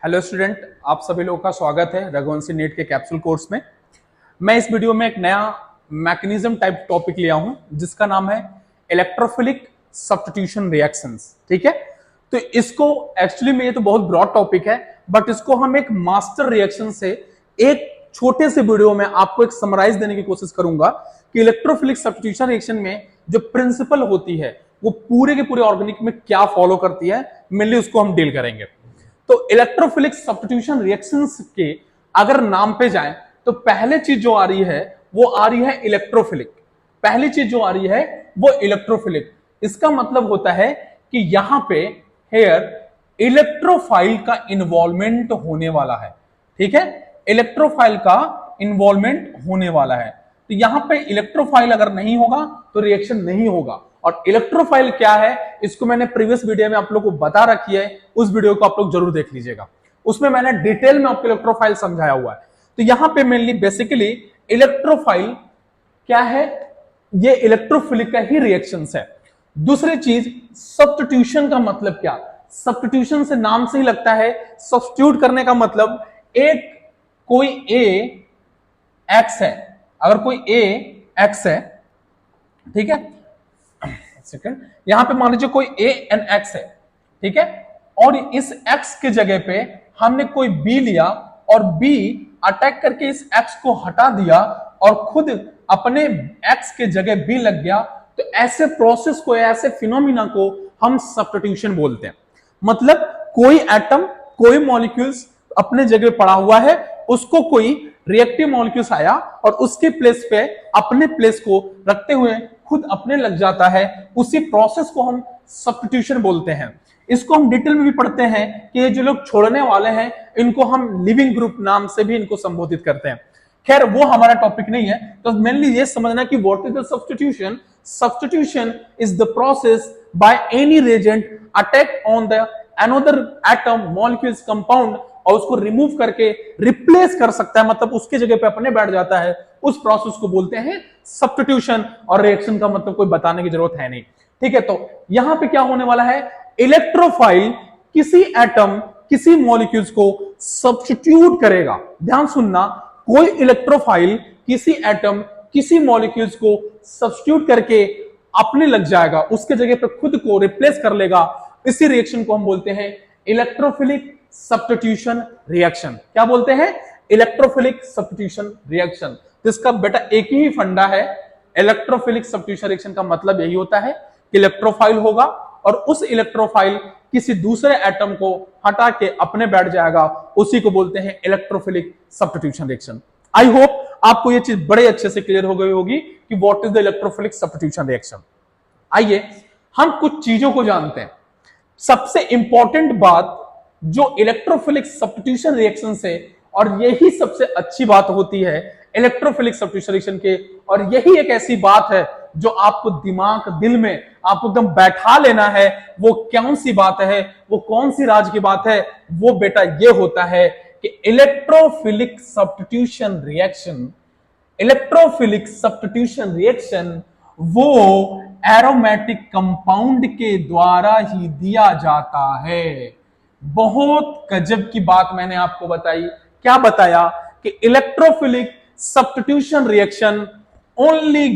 Hello student, आप सभी लोगों का स्वागत है रघुवंशी नीट के कैप्सूल कोर्स में। मैं इस वीडियो में एक नया मैकेनिज्म टाइप टॉपिक लिया हूं जिसका नाम है इलेक्ट्रोफिलिक सब्स्टिट्यूशन रिएक्शंस। ठीक है, तो इसको एक्चुअली में ये तो बहुत ब्रॉड टॉपिक है, बट इसको हम एक मास्टर रिएक्शन से एक छोटे से वीडियो में आपको एक समराइज देने की कोशिश करूंगा कि इलेक्ट्रोफिलिक सब्स्टिट्यूशन रिएक्शन में जो प्रिंसिपल होती है वो पूरे के पूरे ऑर्गेनिक में क्या फॉलो करती है, मेनली उसको हम डील करेंगे। तो इलेक्ट्रोफिलिक सब्स्टिट्यूशन रिएक्शंस के अगर नाम पे जाएं तो पहले चीज जो आ रही है वो आ रही है इलेक्ट्रोफिलिक। पहली चीज जो आ रही है वो इलेक्ट्रोफिलिक। इसका मतलब होता है कि यहां पे हेयर इलेक्ट्रोफाइल का इन्वॉल्वमेंट होने वाला है। ठीक है, इलेक्ट्रोफाइल का इन्वॉल्वमेंट होने वाला है। तो यहां पे इलेक्ट्रोफाइल अगर नहीं होगा तो रिएक्शन नहीं होगा। और इलेक्ट्रोफाइल क्या है इसको मैंने प्रीवियस वीडियो में आप लोग को बता रखी है, उस वीडियो को आप लोग जरूर देख लीजिएगा, उसमें मैंने डिटेल में आपको इलेक्ट्रोफाइल समझाया हुआ है। तो यहां पे मेनली बेसिकली इलेक्ट्रोफाइल क्या है, ये इलेक्ट्रोफिलिक का ही रिएक्शंस है। दूसरी चीज सब्स्टिट्यूशन का मतलब क्या, सब्स्टिट्यूशन से नाम से ही लगता है, सब्स्टिट्यूट करने का मतलब एक कोई ए एक्स है, अगर कोई ए एक्स है, ठीक है, सेकंड यहां पे मान लीजिए कोई ए एन एक्स है, ठीक है, और इस एक्स के जगह पे हमने कोई बी लिया और बी अटैक करके इस एक्स को हटा दिया और खुद अपने एक्स के जगह बी लग गया, तो ऐसे प्रोसेस को, ऐसे फिनोमिना को हम सब्स्टिट्यूशन बोलते हैं। मतलब कोई एटम, कोई मॉलिक्यूल्स अपने जगह पड़ा हुआ है, उसको कोई रिएक्टिव मॉलिक्यूल्स आया और उसके प्लेस पे अपने प्लेस को रखते हुए खुद अपने लग जाता है, उसी प्रोसेस को हम सब्स्टिट्यूशन बोलते हैं। इसको हम डिटेल में भी पढ़ते हैं कि ये जो लोग छोड़ने वाले हैं इनको हम लिविंग ग्रुप नाम से भी इनको संबोधित करते हैं। खैर वो हमारा टॉपिक नहीं है, तो मेनली ये समझना कि what is the substitution. Substitution is the process by any reagent attack on the another atom, molecules, compound, और उसको रिमूव करके रिप्लेस कर सकता है, मतलब उसके जगह पे अपने बैठ जाता है, उस प्रोसेस को बोलते हैं सब्स्टिट्यूशन। और रिएक्शन का मतलब कोई बताने की जरूरत है नहीं। ठीक है, तो यहां पे क्या होने वाला है, इलेक्ट्रोफाइल किसी एटम, किसी मॉलिक्यूल्स को सब्स्टिट्यूट करेगा। ध्यान सुनना, कोई इलेक्ट्रोफाइल किसी एटम, किसी मॉलिक्यूल्स को सब्स्टिट्यूट करके अपने लग जाएगा, उसके जगह पे खुद को रिप्लेस कर लेगा। इसी रिएक्शन को हम बोलते हैं इलेक्ट्रोफिलिक सब्स्टिट्यूशन रिएक्शन। क्या बोलते हैं, इलेक्ट्रोफिलिक सब्स्टिट्यूशन रिएक्शन। तो इसका बेटा एक ही फंडा है, इलेक्ट्रोफिलिक सब्स्टिट्यूशन रिएक्शन का मतलब यही होता है कि इलेक्ट्रोफाइल होगा और उस इलेक्ट्रोफाइल किसी दूसरे एटम को हटा के अपने बैठ जाएगा, उसी को बोलते हैं electrophilic substitution reaction. I hope आपको यह चीज बड़े अच्छे से क्लियर हो गई होगी कि what is the electrophilic substitution reaction. आइए हम कुछ चीजों को जानते हैं। सबसे इंपॉर्टेंट बात जो इलेक्ट्रोफिलिक सब्स्टिट्यूशन रिएक्शन से, और यही सबसे अच्छी बात होती है इलेक्ट्रोफिलिक सब्स्टिट्यूशन रिएक्शन के, और यही एक ऐसी बात है जो आपको दिमाग, दिल में आपको एकदम बैठा लेना है, वो कौन सी बात है, वो कौन सी राज की बात है, वो बेटा ये होता है कि electrophilic substitution reaction, electrophilic substitution reaction वो एरोमेटिक कंपाउंड के द्वारा ही दिया जाता है। बहुत गजब की बात मैंने आपको बताई। क्या बताया कि electrophilic substitution reaction only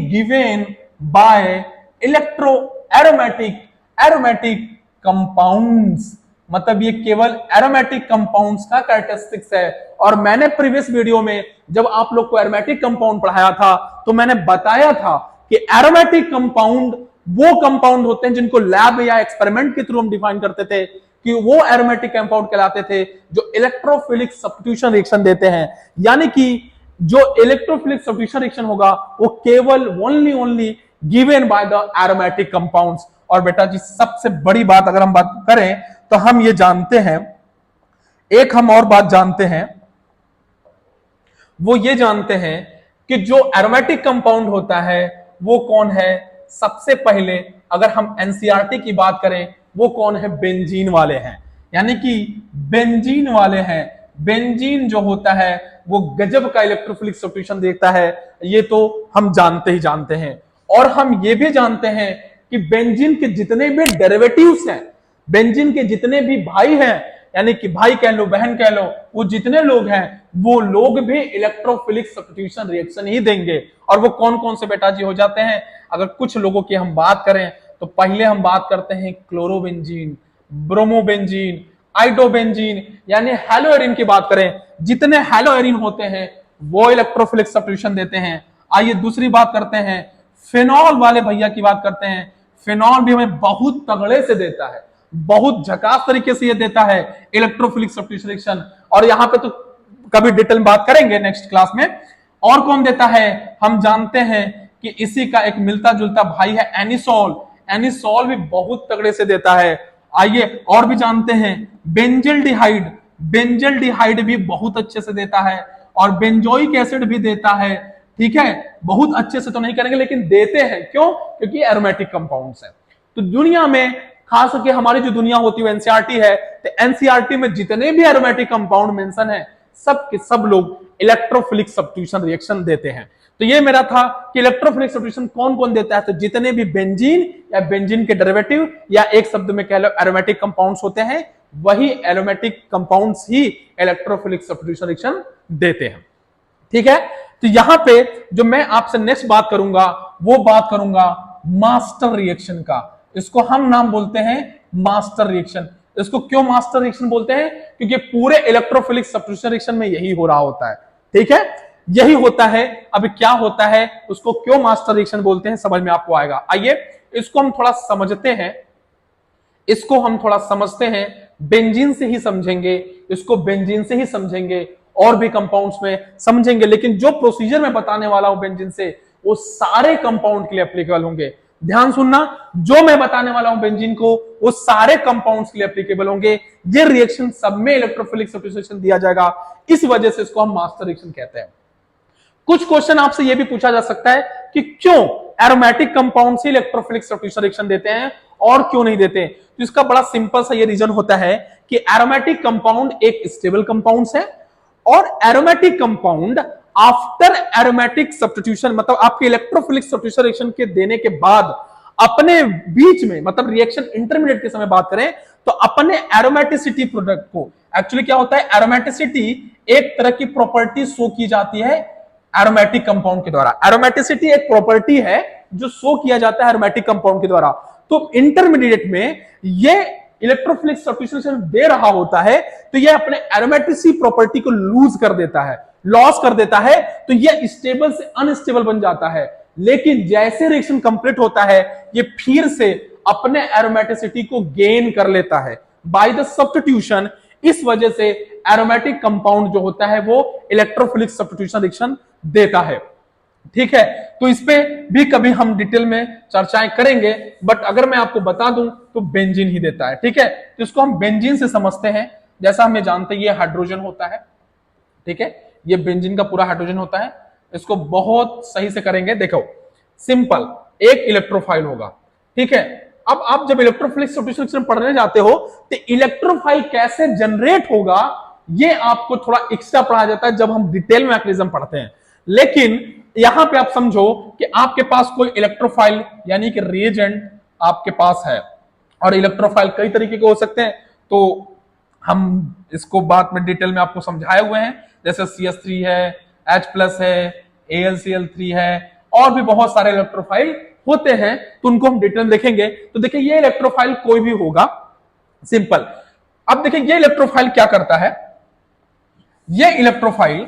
given by electro aromatic compounds. मतलब ये केवल एरोमेटिक कंपाउंड्स का कैरेक्टरिस्टिक्स है। और मैंने प्रीवियस वीडियो में जब आप लोग को एरोमेटिक कंपाउंड पढ़ाया था तो मैंने बताया था कि एरोमेटिक कंपाउंड वो कंपाउंड होते हैं जिनको लैब या एक्सपेरिमेंट के थ्रू हम डिफाइन करते थे कि वो एरोमेटिक कंपाउंड कहलाते थे जो इलेक्ट्रोफिलिक सब्स्टिट्यूशन रिएक्शन देते हैं। यानी कि जो इलेक्ट्रोफिलिक सब्स्टिट्यूशन रिएक्शन होगा वो केवल only given by the aromatic compounds. और बेटा जी सबसे बड़ी बात अगर हम बात करें तो हम ये जानते हैं, एक हम और बात जानते हैं, वो ये जानते हैं कि जो एरोमेटिक कंपाउंड होता है वो कौन है। सबसे पहले अगर हम एनसीईआरटी की बात करें वो कौन है, बेंजीन वाले हैं। यानी कि बेंजीन वाले हैं। बेंजीन जो होता है वो गजब का इलेक्ट्रोफिलिक सब्स्टिट्यूशन देता है, ये तो हम जानते ही जानते हैं। और हम ये भी जानते हैं कि बेंजीन के जितने भी डेरिवेटिव्स हैं, बेंजीन के जितने भी भाई हैं, यानी कि भाई कह लो, बहन कह लो, वो जितने लोग हैं वो लोग भी इलेक्ट्रोफिलिक सब्स्टिट्यूशन रिएक्शन ही देंगे। और वो कौन कौन से बेटा जी हो जाते हैं? अगर कुछ लोगों की हम बात करें तो पहले हम बात करते हैं क्लोरोबेंजीन, ब्रोमोबेंजीन, आइडोबेंजीन, यानी हेलोएरिन की बात करें, जितने हेलोएरिन होते हैं वो इलेक्ट्रोफिलिक सब्स्टिट्यूशन देते हैं। आइए दूसरी बात करते हैं, फिनॉल वाले भैया की बात करते हैं। फिनॉल भी हमें बहुत तगड़े से देता है, बहुत झकास तरीके से ये देता है इलेक्ट्रोफिलिक सब्स्टिट्यूशन रिएक्शन। और यहां पे तो कभी डिटेल में बात करेंगे नेक्स्ट क्लास में। और कौन देता है? हम जानते हैं कि इसी का एक मिलता जुलता भाई है एनिसोल। एनिसोल भी बहुत तगड़े से देता है। आइए और भी जानते हैं, बेंजल्डिहाइड, बेंजल्डिहाइड भी बहुत अच्छे से देता है, और बेंजोइक एसिड भी देता है। ठीक है, बहुत अच्छे से तो नहीं करेंगे लेकिन देते हैं। क्यों? क्योंकि एरोमेटिक कंपाउंड्स है। तो दुनिया में खास करके हमारी जो दुनिया होती है एनसीईआरटी है, तो एनसीईआरटी में जितने भी एरोमेटिक कंपाउंड मेंशन है सब के सब लोग इलेक्ट्रोफिलिक सब्स्टिट्यूशन रिएक्शन देते हैं। तो ये मेरा था कि इलेक्ट्रोफिलिक सब्स्टिट्यूशन कौन कौन देता है। तो जितने भी बेंजीन या बेंजीन के डेरिवेटिव या एक शब्द में कह लो एरोमेटिक कंपाउंड्स होते हैं, वही एरोमेटिक कंपाउंड्स ही इलेक्ट्रोफिलिक सब्स्टिट्यूशन रिएक्शन देते हैं। ठीक है, तो यहां पे जो मैं आपसे नेक्स्ट बात करूंगा वो बात करूंगा मास्टर रिएक्शन का। इसको हम नाम बोलते हैं मास्टर रिएक्शन। इसको क्यों मास्टर रिएक्शन बोलते हैं? क्योंकि पूरे इलेक्ट्रोफिलिक सब्स्टिट्यूशन रिएक्शन में यही हो रहा होता है। ठीक है, यही होता है। अब क्या होता है, उसको क्यों मास्टर रिएक्शन बोलते हैं, समझ में आपको आएगा। आइए इसको हम थोड़ा समझते हैं, इसको हम थोड़ा समझते हैं, बेंजीन से ही समझेंगे, इसको बेंजीन से ही समझेंगे, और भी कंपाउंड्स में समझेंगे, लेकिन जो प्रोसीजर मैं बताने वाला हूं बेंजीन से, वो सारे कंपाउंड के लिए एप्लीकेबल होंगे। ध्यान सुनना, जो मैं बताने वाला हूं बेंजीन को, वो सारे कंपाउंड्स के लिए एप्लीकेबल होंगे। ये रिएक्शन सब में इलेक्ट्रोफिलिक सब्स्टिट्यूशन दिया जाएगा, इस वजह से इसको हम मास्टर रिएक्शन कहते हैं। कुछ क्वेश्चन आपसे यह भी पूछा जा सकता है कि क्यों एरोमेटिक कंपाउंड से इलेक्ट्रोफिलिक सब्स्टिट्यूशन रिएक्शन देते हैं और क्यों नहीं देते। तो इसका बड़ा सिंपल सा ये रीजन होता है कि एरोमेटिक कंपाउंड एक स्टेबल कंपाउंड्स है, और aromatic compound after aromatic substitution, मतलब आपके इलेक्ट्रोफिलिक सब्स्टिट्यूशन रिएक्शन के देने के बाद अपने बीच में, मतलब रिएक्शन इंटरमीडिएट के समय बात करें तो अपने एरोमेटिसिटी प्रोडक्ट को, एक्चुअली क्या होता है, एरोमेटिसिटी एक तरह की प्रॉपर्टी शो की जाती है एरोमेटिक कंपाउंड के द्वारा। एरोमेटिसिटी एक प्रॉपर्टी है जो शो किया जाता है एरोमेटिक कंपाउंड के द्वारा। तो इंटरमीडिएट में ये इलेक्ट्रोफिलिक सब्स्टिट्यूशन दे रहा होता है, तो ये अपने एरोमेटिसिटी प्रॉपर्टी को लूज कर देता है, लॉस कर देता है, तो ये स्टेबल से अनस्टेबल बन जाता है। लेकिन जैसे रिएक्शन कंप्लीट होता है, ये फिर से अपने एरोमेटिसिटी को गेन कर लेता है बाय द सब्स्टिट्यूशन। इस वजह से एरोमेटिक कंपाउंड जो होता है वो इलेक्ट्रोफिलिक सब्स्टिट्यूशन रिएक्शन देता है। ठीक है, तो इस पे भी कभी हम डिटेल में चर्चाएं करेंगे, बट अगर मैं आपको बता दूं तो बेंजीन ही देता है। ठीक है, तो इसको हम बेंजीन से समझते हैं। जैसा हमें जानते हैं ये हाइड्रोजन होता है। ठीक है, ये बेंजीन का पूरा हाइड्रोजन होता है। इसको बहुत सही से करेंगे। देखो सिंपल, एक इलेक्ट्रोफाइल होगा। ठीक है, अब आप जब इलेक्ट्रोफिलिक सब्स्टिट्यूशन पढ़ने जाते हो तो इलेक्ट्रोफाइल कैसे जनरेट होगा ये आपको थोड़ा एक्स्ट्रा पढ़ा जाता है जब हम डिटेल में मैकेनिज्म पढ़ते हैं। लेकिन यहां पे आप समझो कि आपके पास कोई इलेक्ट्रोफाइल यानी कि रिएजेंट आपके पास है, और इलेक्ट्रोफाइल कई तरीके के हो सकते हैं, तो हम इसको बाद में डिटेल में आपको समझाए हुए हैं। जैसे CH3 है, H+ है, AlCl3 है, और भी बहुत सारे इलेक्ट्रोफाइल होते हैं, तो उनको हम डिटेल देखेंगे। तो देखिए ये इलेक्ट्रोफाइल कोई भी होगा, सिंपल। अब देखिए ये इलेक्ट्रोफाइल क्या करता है, ये इलेक्ट्रोफाइल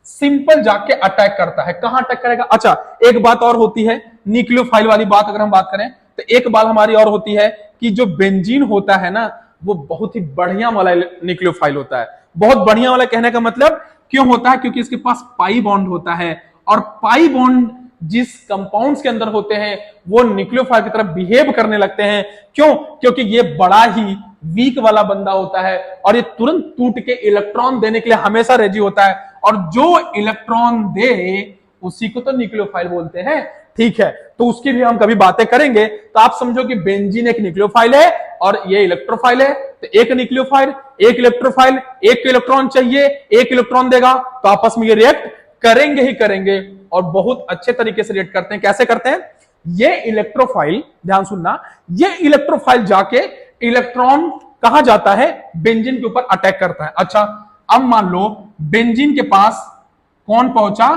सिंपल जाके अटैक करता है। कहां अटैक करेगा? अच्छा, एक बात और होती है, न्यूक्लियोफाइल वाली बात अगर हम बात करें तो एक बात हमारी और होती है कि जो बेंजीन होता है ना, वो बहुत ही बढ़िया वाला न्यूक्लियोफाइल होता है। बहुत बढ़िया वाला कहने का मतलब क्यों होता है? क्योंकि इसके पास पाई बॉन्ड होता है, और पाई बॉन्ड जिस कंपाउंड्स के अंदर होते हैं वो न्यूक्लियोफाइल की तरफ बिहेव करने लगते हैं। क्यों? क्योंकि ये बड़ा ही वीक वाला बंदा होता है, और ये तुरंत टूट के इलेक्ट्रॉन देने के लिए हमेशा रेडी होता है, और जो इलेक्ट्रॉन दे उसी को तो न्यूक्लियोफाइल बोलते हैं। ठीक है, तो उसकी भी हम कभी बातें करेंगे। तो आप समझो कि बेंजीन एक न्यूक्लियोफाइल है और ये इलेक्ट्रोफाइल है। तो एक न्यूक्लियोफाइल, एक इलेक्ट्रोफाइल, एक इलेक्ट्रॉन चाहिए, एक इलेक्ट्रॉन देगा, तो आपस में ये रिएक्ट करेंगे ही करेंगे, और बहुत अच्छे तरीके से रिएक्ट करते हैं। कैसे करते हैं? ये इलेक्ट्रोफाइल, ध्यान सुनना, ये इलेक्ट्रोफाइल जाके इलेक्ट्रॉन कहां जाता है, बेंजीन के ऊपर अटैक करता है। अच्छा, अब मान लो बेंजीन के पास कौन पहुंचा,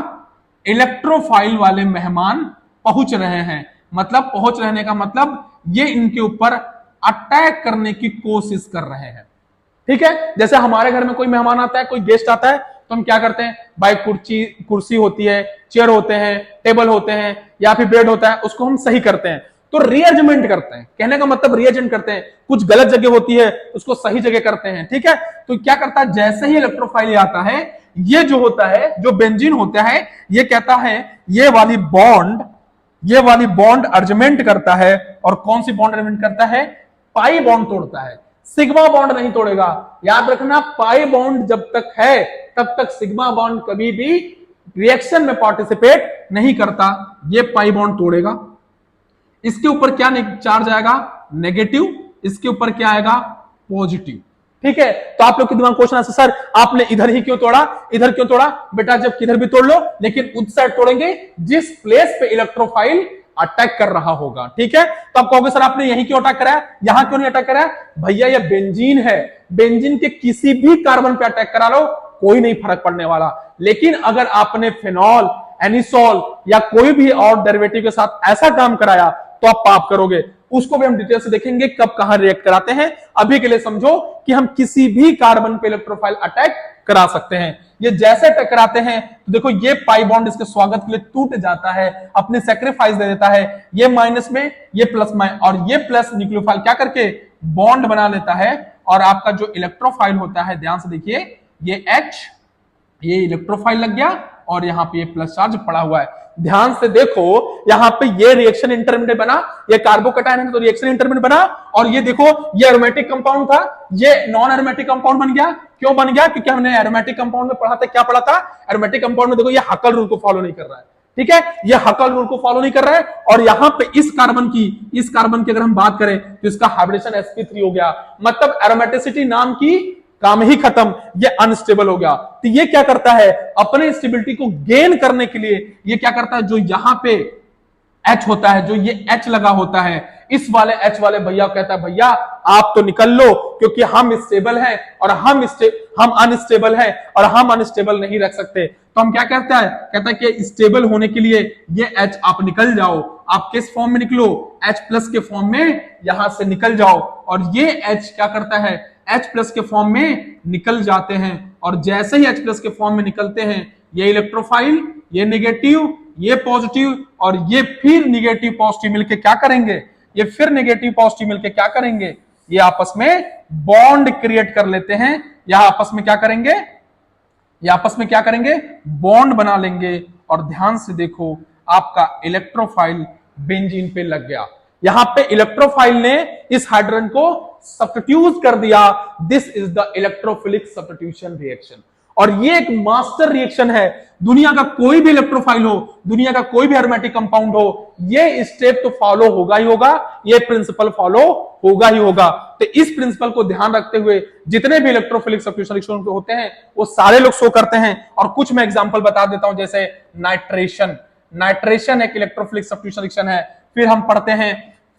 इलेक्ट्रोफाइल वाले मेहमान पहुंच रहे हैं। मतलब पहुंच रहने का मतलब ये इनके ऊपर अटैक करने की कोशिश कर रहे हैं। ठीक है, जैसे हमारे घर में कोई मेहमान आता है, कोई गेस्ट आता है, तो हम क्या करते हैं भाई, कुर्सी होती है, चेयर होते हैं, टेबल होते हैं, या फिर बेड होता है, उसको हम सही करते हैं। तो रीअरेंजमेंट करते हैं, कहने का मतलब रीअरेंज करते हैं, कुछ गलत जगह होती है उसको सही जगह करते हैं। ठीक है, तो क्या करता है, जैसे ही इलेक्ट्रोफाइल आता है, ये जो होता है, जो बेंजीन होता है, ये कहता है ये वाली बॉन्ड अर्जमेंट करता है। और कौन सी बॉन्ड अर्जमेंट करता है, पाई बॉन्ड तोड़ता है, सिग्मा बॉन्ड नहीं तोड़ेगा। याद रखना, पाई बॉन्ड जब तक है तब तक सिग्मा बॉन्ड कभी भी रिएक्शन में पार्टिसिपेट नहीं करता। ये पाई बॉन्ड तोड़ेगा। इसके ऊपर क्या चार्ज आएगा, नेगेटिव, इसके ऊपर क्या आएगा, पॉजिटिव। ठीक है, तो आप लोग के दिमाग क्वेश्चन आंसर, सर आपने इधर ही क्यों तोड़ा, इधर क्यों तोड़ा? बेटा जब किधर भी तोड़ लो, लेकिन उस साइड तोड़ेंगे जिस प्लेस पे इलेक्ट्रोफाइल अटैक कर रहा होगा। ठीक है, तो आप कहोगे सर आपने यहीं क्यों अटैक कराया, यहां क्यों नहीं अटैक कराया? भैया ये बेंजीन है, बेंजीन के किसी भी कार्बन पे अटैक करा लो, कोई नहीं फर्क पड़ने वाला। लेकिन अगर आपने फिनॉल, एनिसोल या कोई भी और डेरिवेटिव के साथ ऐसा काम कराया तो आप पाप करोगे। उसको भी हम डिटेल से देखेंगे कब कहां रिएक्ट कराते हैं। अभी के लिए समझो कि हम किसी भी कार्बन पे इलेक्ट्रोफाइल अटैक करा सकते हैं। ये जैसे टकराते हैं तो देखो ये पाई बॉन्ड इसके स्वागत के लिए टूट जाता है, अपने सेक्रीफाइस दे देता है, ये माइनस में, ये प्लस में, और ये प्लस न्यूक्लियोफाइल क्या करके बॉन्ड बना लेता है। और आपका जो इलेक्ट्रोफाइल होता है, ध्यान से देखिए, ये H, ये इलेक्ट्रोफाइल लग गया और यहां पे ये प्लस चार्ज पड़ा हुआ है। ध्यान से देखो, यहां पे ये रिएक्शन इंटरमीडिएट बना, ये कार्बोकैटायन है तो रिएक्शन इंटरमीडिएट बना, और ये देखो ये एरोमेटिक कंपाउंड था, ये नॉन एरोमेटिक कंपाउंड बन गया। क्यों बन गया? क्योंकि हमने एरोमेटिक कंपाउंड में पढ़ा था, क्या पढ़ा था? एरोमेटिक कंपाउंड में देखो ये हकल रूल को फॉलो नहीं कर रहा है। ठीक है, ये हकल रूल को फॉलो नहीं कर रहा है। और यहां पे इस कार्बन की अगर हम बात करें तो इसका हाइब्रिडेशन sp3 हो गया, मतलब एरोमेटिसिटी नाम की काम ही खत्म, ये अनस्टेबल हो गया। तो ये क्या करता है, अपने स्टेबिलिटी को गेन करने के लिए ये क्या करता है, जो यहां पे H होता है, जो ये H लगा होता है, इस वाले H वाले भैया कहता है भैया आप तो निकल लो, क्योंकि हम स्टेबल हैं और हम अनस्टेबल हैं और हम अनस्टेबल नहीं रख सकते। तो हम क्या कहता है, कहता है कि स्टेबल होने के लिए ये H आप निकल जाओ। आप किस फॉर्म में निकलो, H प्लस के फॉर्म में यहां से निकल जाओ। और ये H क्या करता है, H प्लस के फॉर्म में निकल जाते हैं। और जैसे ही H प्लस के फॉर्म में निकलते हैं, ये इलेक्ट्रोफाइल, ये नेगेटिव, ये पॉजिटिव, और ये फिर नेगेटिव पॉजिटिव मिलके क्या करेंगे, ये फिर नेगेटिव पॉजिटिव मिलके क्या करेंगे, ये आपस में बॉन्ड क्रिएट कर लेते हैं। यह आपस में क्या करेंगे, ये आपस में क्या करेंगे, बॉन्ड बना लेंगे। और ध्यान से देखो, आपका इलेक्ट्रोफाइल बेंजीन पे लग गया। यहां पे इलेक्ट्रोफाइल ने इस हाइड्रोजन को सब्स्टिट्यूट कर दिया। This is the electrophilic substitution reaction. और ये एक मास्टर रिएक्शन है। दुनिया का कोई भी इलेक्ट्रोफाइल हो, दुनिया का कोई भी एरोमेटिक कंपाउंड हो, ये स्टेप तो फॉलो होगा ही होगा, ये प्रिंसिपल फॉलो होगा ही होगा। तो इस प्रिंसिपल को ध्यान रखते हुए जितने भी इलेक्ट्रोफिलिक सब्स्टिट्यूशन रिएक्शन होते हैं वो सारे लोग शो करते हैं। और कुछ मैं एग्जांपल बता देता हूं, जैसे नाइट्रेशन एक इलेक्ट्रोफिलिक सब्स्टिट्यूशन रिएक्शन है। फिर हम पढ़ते हैं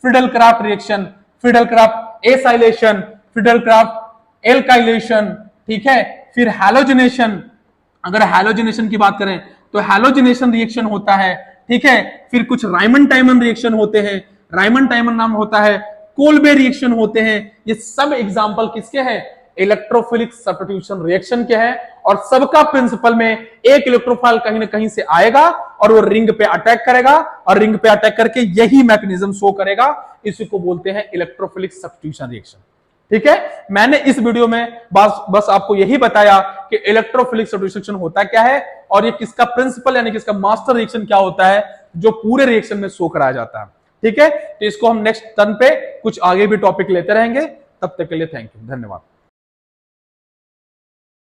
Friedel-Crafts reaction, Friedel-Crafts acylation, Friedel-Crafts alkylation. ठीक है, फिर हैलोजिनेशन, अगर हैलोजिनेशन की बात करें तो हैलोजिनेशन रिएक्शन होता है। ठीक है, फिर कुछ रायमंड-टाइमन रिएक्शन होते हैं, रायमंड-टाइमन नाम होता है, कोल्बे रिएक्शन होते हैं। ये सब एग्जांपल किसके हैं, इलेक्ट्रोफिलिक सब्स्टिट्यूशन रिएक्शन के हैं। और सबका प्रिंसिपल में एक इलेक्ट्रोफाइल कहीं ना कहीं से आएगा और वो रिंग पे अटैक करेगा, और रिंग पे अटैक करके यही मैकेनिज्म शो करेगा। इसी को बोलते हैं इलेक्ट्रोफिलिक सब्स्टिट्यूशन रिएक्शन। ठीक है, मैंने इस वीडियो में बस आपको यही बताया कि इलेक्ट्रोफिलिक सब्स्टिट्यूशन होता क्या है और ये किसका प्रिंसिपल यानी किसका मास्टर रिएक्शन क्या होता है, जो पूरे रिएक्शन में शो कराया जाता है। ठीक है, तो इसको हम नेक्स्ट टर्न पे कुछ आगे भी टॉपिक लेते रहेंगे। तब तक के लिए थैंक यू, धन्यवाद।